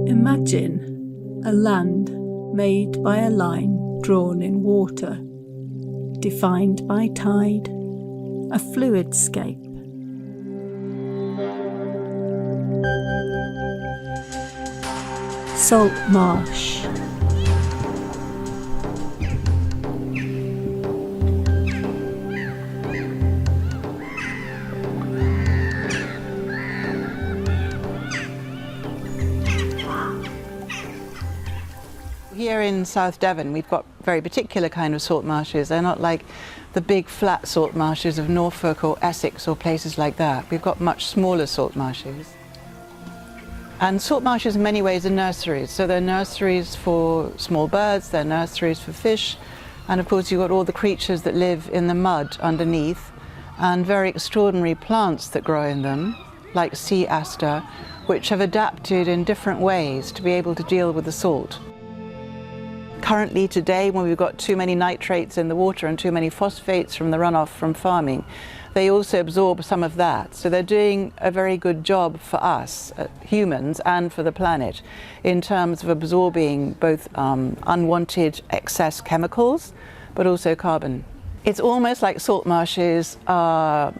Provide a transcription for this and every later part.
Imagine a land made by a line drawn in water, defined by tide, a fluidscape. Saltmarsh. Here in South Devon we've got very particular kind of salt marshes. They're not like the big flat salt marshes of Norfolk or Essex or places like that. We've got much smaller salt marshes. And salt marshes in many ways are nurseries. So they're nurseries for small birds, they're nurseries for fish, and of course you've got all the creatures that live in the mud underneath, and very extraordinary plants that grow in them, like sea aster, which have adapted in different ways to be able to deal with the salt. Currently today, when we've got too many nitrates in the water and too many phosphates from the runoff from farming, they also absorb some of that. So they're doing a very good job for us, humans, and for the planet, in terms of absorbing both unwanted excess chemicals, but also carbon. It's almost like salt marshes are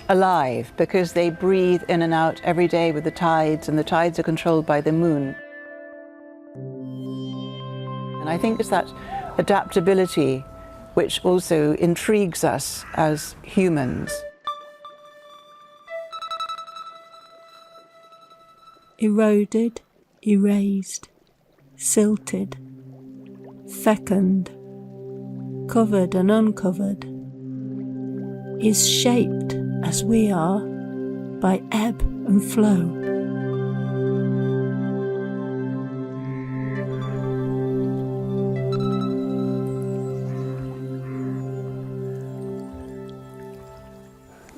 alive because they breathe in and out every day with the tides, and the tides are controlled by the moon. And I think it's that adaptability which also intrigues us as humans. Eroded, erased, silted, fecund, covered and uncovered, is shaped as we are by ebb and flow.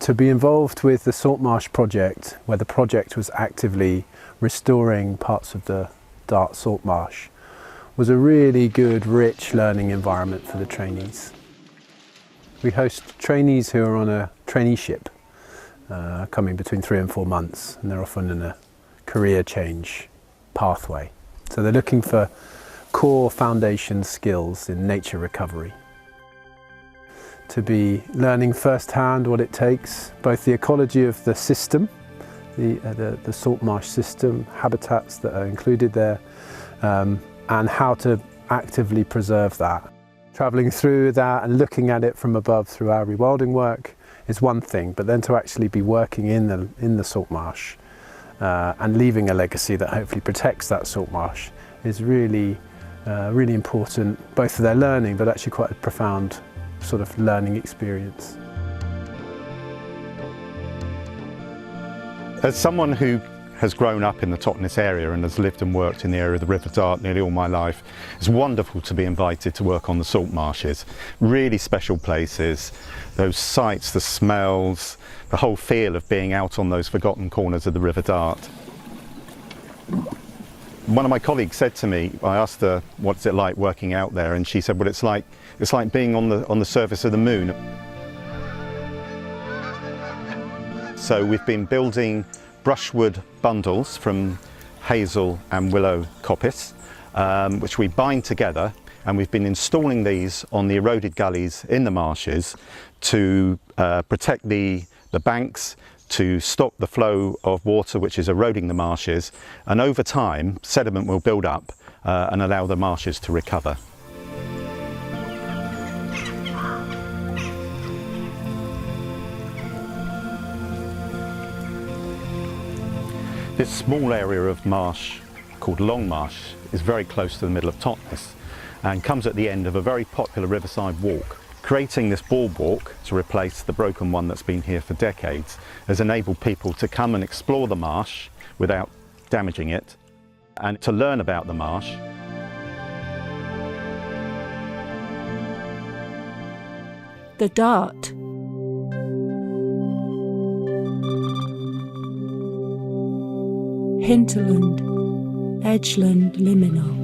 To be involved with the Saltmarsh Project, where the project was actively restoring parts of the Dart Saltmarsh, was a really good, rich learning environment for the trainees. We host trainees who are on a traineeship, coming between 3 and 4 months, and they're often in a career change pathway. So they're looking for core foundation skills in nature recovery. To be learning firsthand what it takes, both the ecology of the system, the Saltmarsh system, habitats that are included there, and how to actively preserve that. Travelling through that and looking at it from above through our rewilding work is one thing, but then to actually be working in the Saltmarsh and leaving a legacy that hopefully protects that Saltmarsh is really, really important, both for their learning, but actually quite a profound sort of learning experience. As someone who has grown up in the Totnes area and has lived and worked in the area of the River Dart nearly all my life, it's wonderful to be invited to work on the salt marshes. Really special places, those sights, the smells, the whole feel of being out on those forgotten corners of the River Dart. One of my colleagues said to me, I asked her what's it like working out there, and she said, well, it's like being on the surface of the moon. So we've been building brushwood bundles from hazel and willow coppice, which we bind together, and we've been installing these on the eroded gullies in the marshes to protect the banks, to stop the flow of water which is eroding the marshes, and over time sediment will build up and allow the marshes to recover. This small area of marsh called Long Marsh is very close to the middle of Totnes and comes at the end of a very popular riverside walk. Creating this boardwalk to replace the broken one that's been here for decades has enabled people to come and explore the marsh without damaging it and to learn about the marsh. The Dart. Hinterland, edgeland liminal.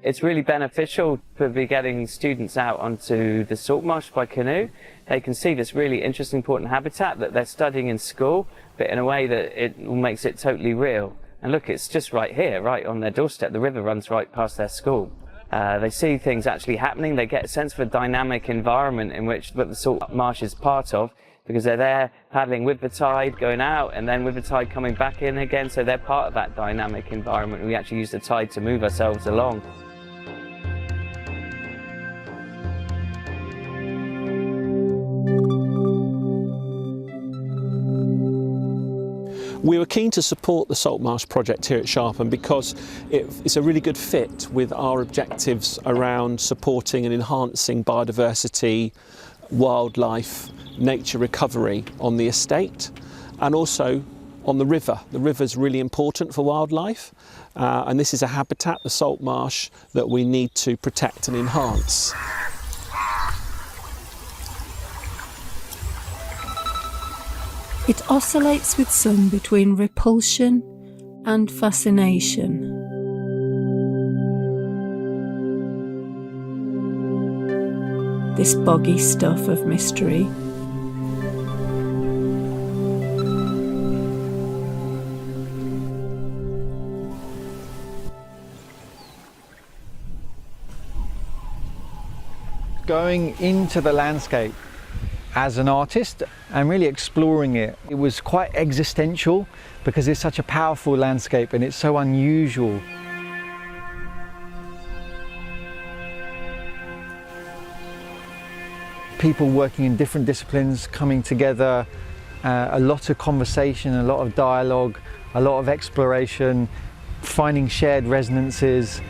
It's really beneficial to be getting students out onto the Saltmarsh by canoe. They can see this really interesting, important habitat that they're studying in school, but in a way that it makes it totally real. And look, it's just right here, right on their doorstep. The river runs right past their school. They see things actually happening. They get a sense of a dynamic environment in which what the Saltmarsh is part of, because they're there paddling with the tide, going out, and then with the tide coming back in again. So they're part of that dynamic environment. We actually use the tide to move ourselves along. We were keen to support the Saltmarsh Project here at Sharpen because it's a really good fit with our objectives around supporting and enhancing biodiversity, wildlife, nature recovery on the estate, and also on the river. The river's really important for wildlife, and this is a habitat, the Saltmarsh, that we need to protect and enhance. It oscillates with some between repulsion and fascination. This boggy stuff of mystery. Going into the landscape as an artist and really exploring it, it was quite existential because it's such a powerful landscape and it's so unusual. People working in different disciplines coming together, a lot of conversation, a lot of dialogue, a lot of exploration, finding shared resonances.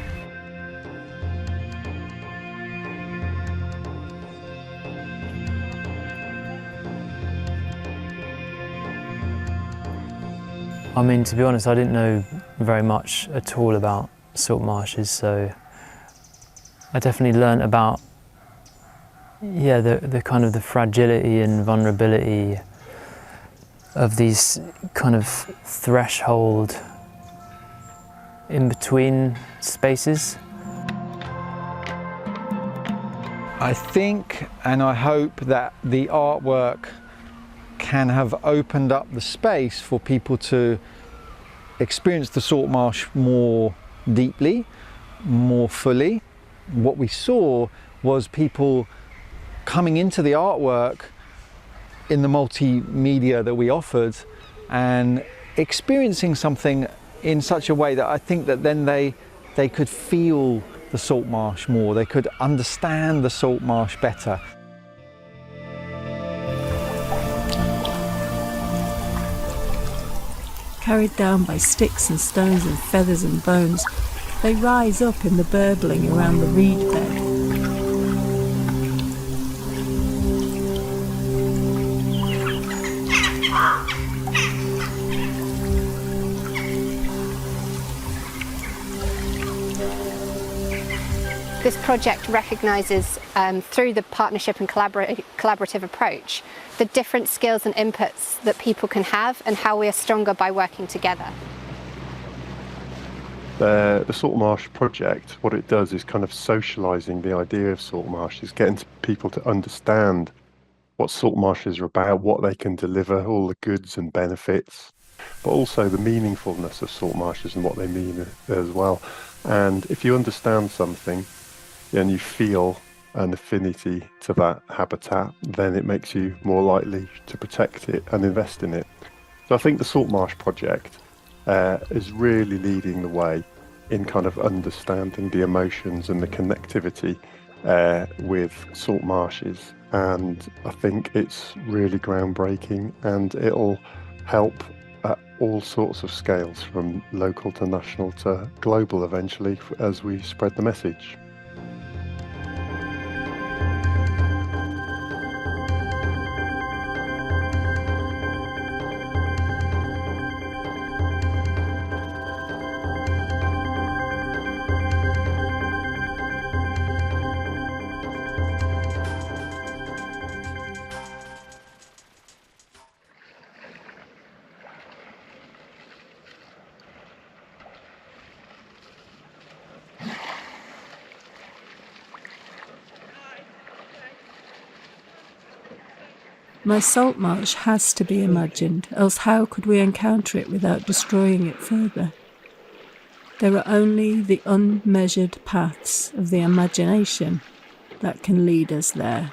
I mean, to be honest, I didn't know very much at all about Saltmarshes, so I definitely learnt about, yeah, the kind of the fragility and vulnerability of these kind of threshold in between spaces. I think and I hope that the artwork can have opened up the space for people to experience the Saltmarsh more deeply, more fully. What we saw was people coming into the artwork in the multimedia that we offered and experiencing something in such a way that I think that then they could feel the Saltmarsh more, they could understand the Saltmarsh better. Carried down by sticks and stones and feathers and bones, they rise up in the burbling around the reed bed. This project recognises, through the partnership and collaborative approach, the different skills and inputs that people can have and how we are stronger by working together. The Saltmarsh Project, what it does is kind of socialising the idea of Saltmarshes, getting people to understand what Saltmarshes are about, what they can deliver, all the goods and benefits, but also the meaningfulness of Saltmarshes and what they mean as well. And if you understand something, and you feel an affinity to that habitat, then it makes you more likely to protect it and invest in it. So I think the Saltmarsh Project is really leading the way in kind of understanding the emotions and the connectivity with Saltmarshes, and I think it's really groundbreaking, and it'll help at all sorts of scales, from local to national to global eventually, as we spread the message. My salt marsh has to be imagined, else how could we encounter it without destroying it further? There are only the unmeasured paths of the imagination that can lead us there.